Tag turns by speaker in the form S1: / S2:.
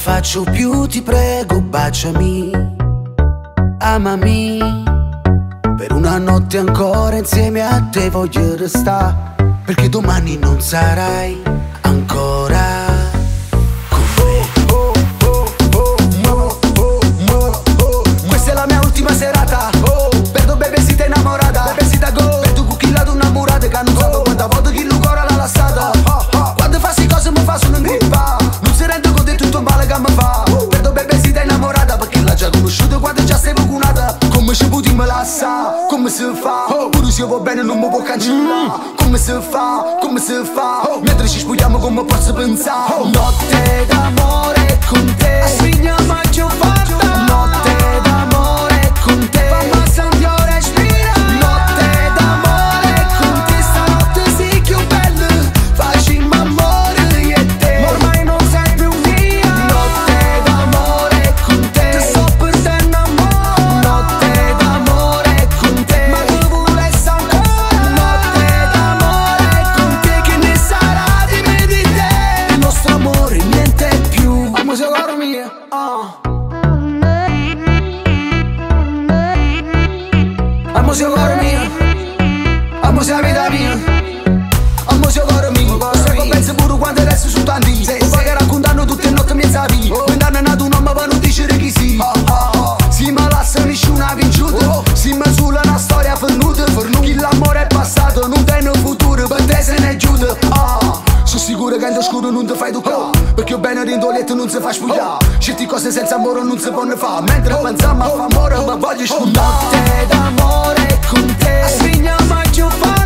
S1: faccio più, ti prego, baciami, amami. Per una notte ancora insieme a te voglio restare, perché domani non sarai ancora con me. Questa è la mia ultima serata, perdo bebe si te innamorata, bebe si da go, per tu cucchillato una murata che non so quanta volta chi lo cora l'ha lasciata. Quando fa sti cose mi fa solo in grippa, non si rende conto di tutto male che mi fa. Perdo bebe si te innamorata, perché l'ha già conosciuto quando già sei vacunata. Come ci puti me la sa, come si fa, pure se io va bene non mi può cancellare. Come si fa, come si fa, mentre ci spogliamo come posso pensare. Notte d'amore con te, svegniamo a giù fatta. Notte d'amore con te, fammi sentire respira. Notte d'amore con te, stanotte sì più bella, facciamo amore io e te, ma ormai non sei più mia. Notte d'amore con te, ti sto perdendo amore. Notte d'amore con te, ma tu volessi ancora. Notte d'amore con te, che ne sarà di me di te? Il nostro amore niente più. Amo se caro mio, amo se caro mio, amo se la vita mia. Amo se caro mio, se compensa pure quando adesso su tanti. Se che raccontano tutte le notti mi sapi, quando è nato un uomo per non dire chi si. Si me lascia nessuno ha vinciuto, si me sulla una storia venuta. Chi l'amore è passato non tiene un futuro, per te se ne è giuto. Sono sicuro che in oscuro non ti fai toccare, perché io bene rindoletto non si fa spugliare. Certe cose senza amore non si possono fare, mentre pensiamo a fa amore ma voglio sfruttare. Notte d'amore con te, svegniamo a giù fa.